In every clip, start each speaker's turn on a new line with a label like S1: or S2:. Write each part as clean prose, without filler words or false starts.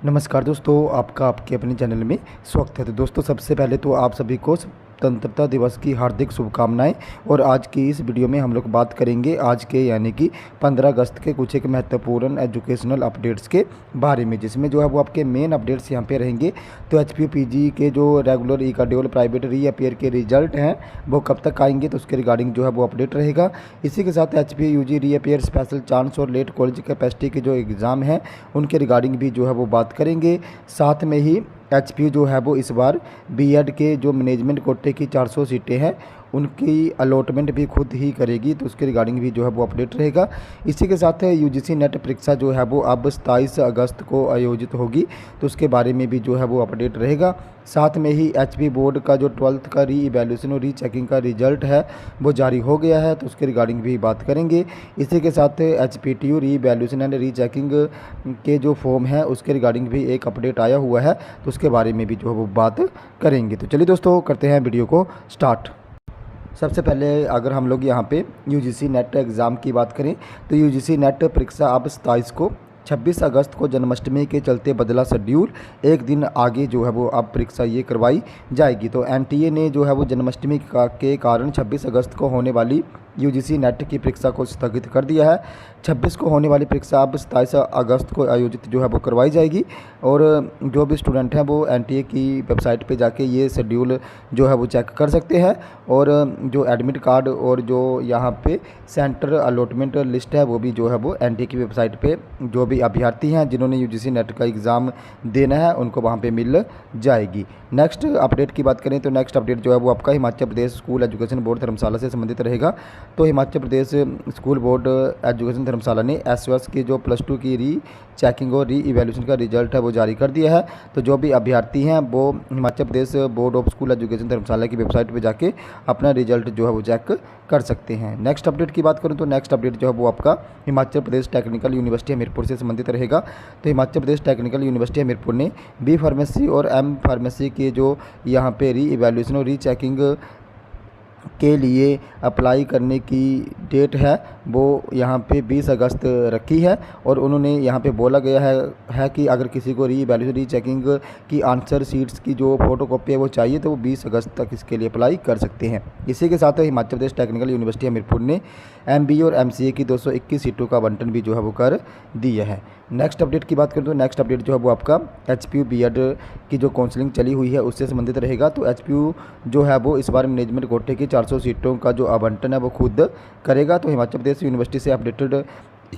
S1: नमस्कार दोस्तों, आपका आपके अपने चैनल में स्वागत है। तो दोस्तों, सबसे पहले तो आप सभी को स्वतंत्रता दिवस की हार्दिक शुभकामनाएं। और आज की इस वीडियो में हम लोग बात करेंगे आज के यानी कि 15 अगस्त के कुछ एक महत्वपूर्ण एजुकेशनल अपडेट्स के बारे में, जिसमें जो है वो आपके मेन अपडेट्स यहाँ पे रहेंगे। तो एचपीयू पीजी के जो रेगुलर ई-कार्डियोल प्राइवेट रीअपियर के रिजल्ट हैं वो कब तक आएंगे, तो उसके रिगार्डिंग जो है वो अपडेट रहेगा। इसी के साथ HPU UG reappear special chance और लेट कॉलेज कैपेसिटी के जो एग्ज़ाम हैं उनके रिगार्डिंग भी जो है वो बात करेंगे। साथ में ही एचपीयू जो है वो इस बार बीएड के जो मैनेजमेंट कोटे की 400 सीटें हैं उनकी अलॉटमेंट भी खुद ही करेगी, तो उसके रिगार्डिंग भी जो है वो अपडेट रहेगा। इसी के साथ यूजीसी नेट परीक्षा जो है वो अब 27 अगस्त को आयोजित होगी, तो उसके बारे में भी जो है वो अपडेट रहेगा। साथ में ही एचपी बोर्ड का जो 12th का री इवैल्यूएशन और री चेकिंग का रिजल्ट है वो जारी हो गया है, तो उसके रिगार्डिंग भी बात करेंगे। इसी के साथ एचपीटीयू री इवैल्यूएशन एंड री चेकिंग के जो फॉर्म है उसके रिगार्डिंग भी एक अपडेट आया हुआ है, तो उसके बारे में भी जो है वो बात करेंगे। तो चलिए दोस्तों, करते हैं वीडियो को स्टार्ट। सबसे पहले अगर हम लोग यहाँ पे यूजीसी नेट एग्ज़ाम की बात करें तो यूजीसी नेट परीक्षा अब 27 को 26 अगस्त को जन्माष्टमी के चलते बदला शेड्यूल, एक दिन आगे जो है वो अब परीक्षा ये करवाई जाएगी। तो एनटीए ने जो है वो जन्माष्टमी के कारण 26 अगस्त को होने वाली यूजीसी नेट की परीक्षा को स्थगित कर दिया है। 26 को होने वाली परीक्षा अब 27 अगस्त को आयोजित जो है वो करवाई जाएगी। और जो भी स्टूडेंट हैं वो एनटीए की वेबसाइट पे जाके ये शेड्यूल जो है वो चेक कर सकते हैं। और जो एडमिट कार्ड और जो यहाँ पे सेंटर अलॉटमेंट लिस्ट है वो भी जो है वो एनटीए की वेबसाइट पे जो भी अभ्यर्थी हैं जिन्होंने यूजीसी नेट का एग्ज़ाम देना है उनको वहाँ पे मिल जाएगी। नेक्स्ट अपडेट की बात करें तो नेक्स्ट अपडेट जो है वो आपका Himachal Pradesh school education board धर्मशाला से संबंधित रहेगा। तो Himachal Pradesh school board education धर्मशाला ने एसओएस की जो +2 की री चेकिंग और री इवैल्यूएशन का रिजल्ट है वो जारी कर दिया है। तो जो भी अभ्यर्थी हैं वो Himachal Pradesh board of school education धर्मशाला की वेबसाइट पे जाके अपना रिजल्ट जो है वो चेक कर सकते हैं। नेक्स्ट अपडेट की बात करूं तो नेक्स्ट अपडेट जो है वो आपका हिमाचल प्रदेश टेक्निकल यूनिवर्सिटी हमीरपुर से संबंधित रहेगा। तो हिमाचल प्रदेश टेक्निकल यूनिवर्सिटी हमीरपुर ने बी फार्मेसी और एम फार्मेसी के जो यहाँ पे री इवैल्यूएशन और री चेकिंग के लिए अप्लाई करने की डेट है वो यहाँ पे 20 अगस्त रखी है। और उन्होंने यहाँ पे बोला गया है कि अगर किसी को री इवैल्यूएशन री चेकिंग की आंसर शीट्स की जो फोटोकॉपी है वो चाहिए तो वो 20 अगस्त तक इसके लिए अप्लाई कर सकते हैं। इसी के साथ हिमाचल प्रदेश टेक्निकल यूनिवर्सिटी हमीरपुर ने एमबीए और एमसीए की 221 सीटों का आवंटन भी जो है वो कर दिया है। नेक्स्ट अपडेट की बात करें तो नेक्स्ट अपडेट जो है वो आपका एचपीयू बीएड की जो काउंसलिंग चली हुई है उससे संबंधित रहेगा। तो एचपीयू जो है वो इस बार मैनेजमेंट कोटे की 400 सीटों का जो आवंटन है वो खुद करेगा। तो हिमाचल प्रदेश यूनिवर्सिटी से अपडेटेड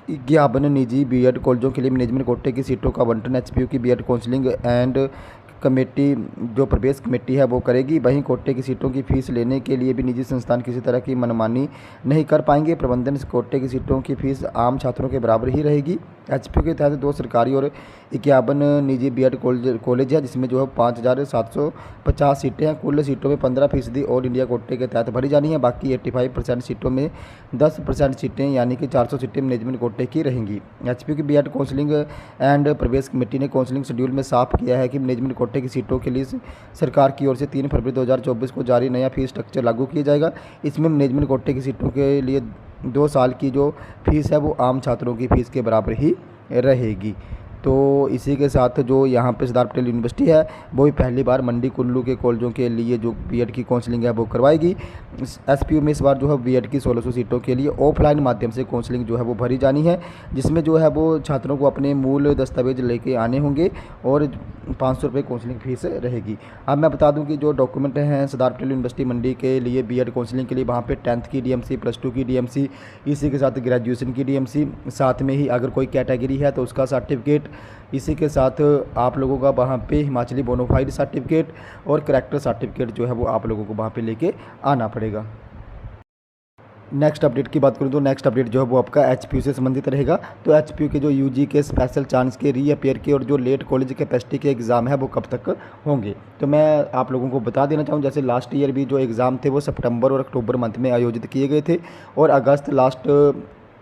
S1: 51 निजी बीएड कॉलेजों के लिए मैनेजमेंट कोटे की सीटों का आवंटन एचपीयू की बीएड काउंसलिंग एंड कमेटी जो प्रवेश कमेटी है वो करेगी। वहीं कोटे की सीटों की फीस लेने के लिए भी निजी संस्थान किसी तरह की मनमानी नहीं कर पाएंगे। प्रबंधन कोटे की सीटों की फीस आम छात्रों के बराबर ही रहेगी। एचपीयू के तहत 2 सरकारी और 51 निजी बीएड कॉलेज है जिसमें जो है 5750 सीटें हैं। कुल सीटों में 15% ऑल इंडिया कोटे के तहत भरी जानी है। बाकी 85% सीटों में 10% सीटें यानी कि 400 सीटें मैनेजमेंट कोटे की रहेंगी। एचपीयू की बीएड काउंसलिंग एंड प्रवेश कमेटी ने काउंसलिंग शेड्यूल में साफ किया है कि मैनेजमेंट कोटे की सीटों के लिए सरकार की ओर से 3 फरवरी 2024 को जारी नया फीस स्ट्रक्चर लागू किया जाएगा। इसमें मैनेजमेंट कोटे की सीटों के लिए 2 साल की जो फीस है वो आम छात्रों की फ़ीस के बराबर ही रहेगी। तो इसी के साथ जो यहाँ पे सरदार पटेल यूनिवर्सिटी है वो भी पहली बार मंडी कुल्लू के कॉलेजों के लिए जो बीएड की काउंसलिंग है वो करवाएगी। एसपीयू में इस बार जो है बीएड की 1600 सीटों के लिए ऑफलाइन माध्यम से काउंसलिंग जो है वो भरी जानी है, जिसमें जो है वो छात्रों को अपने मूल दस्तावेज लेके आने होंगे और 500 रुपये काउंसलिंग फीस रहेगी। अब मैं बता दूं कि जो डॉक्यूमेंट हैं सरदार पटेल यूनिवर्सिटी मंडी के लिए बीएड काउंसलिंग के लिए वहाँ पे 10th की डीएमसी, +2 की डीएमसी, इसी के साथ ग्रेजुएशन की डीएमसी, साथ में ही अगर कोई कैटेगरी है तो उसका सर्टिफिकेट, इसी के साथ आप लोगों का वहाँ पे हिमाचली बोनोफाइड सर्टिफिकेट और करैक्टर सर्टिफिकेट जो है वो आप लोगों को वहाँ पे लेके आना पड़ेगा। नेक्स्ट अपडेट की बात करूँ तो नेक्स्ट अपडेट जो है वो आपका एचपीयू से संबंधित रहेगा। तो एचपीयू के जो यूजी के स्पेशल चांस के रीअपियर के और जो लेट कॉलेज कैपेसिटी के एग्ज़ाम है वो कब तक होंगे, तो मैं आप लोगों को बता देना चाहूँ जैसे लास्ट ईयर भी जो एग्ज़ाम थे वो सितंबर और अक्टूबर मंथ में आयोजित किए गए थे और अगस्त लास्ट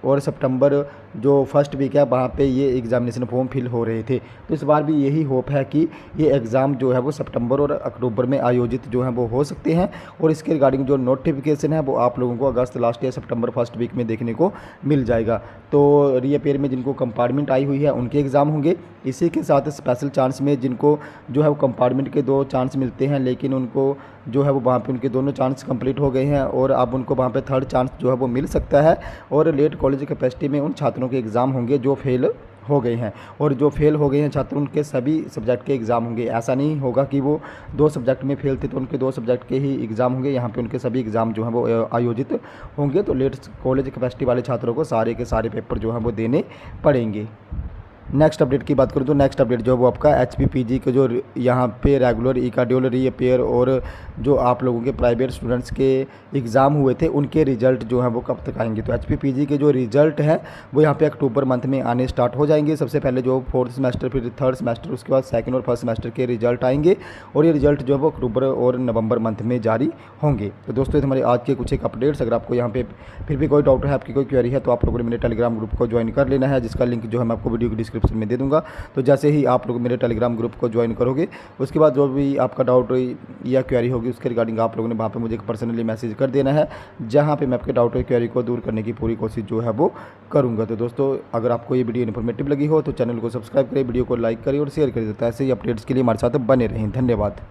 S1: और सितंबर जो फर्स्ट वीक है वहाँ पे ये एग्जामिनेशन फॉर्म फिल हो रहे थे। तो इस बार भी यही होप है कि ये एग्ज़ाम जो है वो सितंबर और अक्टूबर में आयोजित जो है वो हो सकते हैं, और इसके रिगार्डिंग जो नोटिफिकेशन है वो आप लोगों को अगस्त लास्ट या सितंबर फर्स्ट वीक में देखने को मिल जाएगा। तो रीअपेयर में जिनको कंपार्टमेंट आई हुई है उनके एग्ज़ाम होंगे। इसी के साथ स्पेशल चांस में जिनको जो है वो कंपार्टमेंट के 2 चांस मिलते हैं, लेकिन उनको जो है वो वहाँ पे उनके दोनों चांस कंप्लीट हो गए हैं और अब उनको वहाँ पे थर्ड चांस जो है वो मिल सकता है। और लेट कॉलेज कैपेसिटी में उन छात्रों के एग्ज़ाम होंगे जो फेल हो गए हैं, और जो फेल हो गए हैं छात्र उनके सभी सब्जेक्ट के एग्ज़ाम होंगे। ऐसा नहीं होगा कि वो 2 सब्जेक्ट में फेल थे तो उनके 2 सब्जेक्ट के ही एग्ज़ाम होंगे, यहाँ पे उनके सभी एग्ज़ाम जो हैं वो आयोजित होंगे। तो लेट कॉलेज कैपेसिटी वाले छात्रों को सारे के सारे पेपर जो हैं वो देने पड़ेंगे। नेक्स्ट अपडेट की बात करूँ तो नेक्स्ट अपडेट जो है वो आपका HPPG के जो यहाँ पे रेगुलर ई-कार्डियल रीअपेयर और जो आप लोगों के प्राइवेट स्टूडेंट्स के एग्ज़ाम हुए थे उनके रिजल्ट जो हैं वो कब तक आएंगे। तो HPPG के जो रिजल्ट हैं वो यहाँ पे अक्टूबर मंथ में आने स्टार्ट हो जाएंगे। सबसे पहले जो 4th सेमेस्टर, फिर 3rd सेमेस्टर, उसके बाद 2nd और 1st सेमेस्टर के रिजल्ट आएंगे, और ये रिजल्ट जो है वो अक्टूबर और नवंबर मंथ में जारी होंगे। तो दोस्तों ये हमारे आज के कुछ एक अपडेट्स। अगर आपको यहाँ पे फिर भी कोई डाउट है, आपकी कोई क्वेरी है, तो आप लोगों ने मेरे टेलीग्राम ग्रुप को ज्वाइन कर लेना है, जिसका लिंक जो है मैं आपको वीडियो की डिस्क्रिप्शन में दे दूँगा। तो जैसे ही आप लोग मेरे टेलीग्राम ग्रुप को ज्वाइन करोगे उसके बाद जो भी आपका डाउट या क्वेरी होगी उसके रिगार्डिंग आप लोगों ने वहाँ पे मुझे पर्सनली मैसेज कर देना है, जहाँ पे मैं आपके डाउट और क्वेरी को दूर करने की पूरी कोशिश जो है वो करूँगा। तो दोस्तों अगर आपको ये वीडियो इन्फॉर्मेटिव लगी हो तो चैनल को सब्सक्राइब करें, वीडियो को लाइक करें और शेयर करें। तो ऐसे ही अपडेट्स के लिए हमारे साथ बने रहें। धन्यवाद।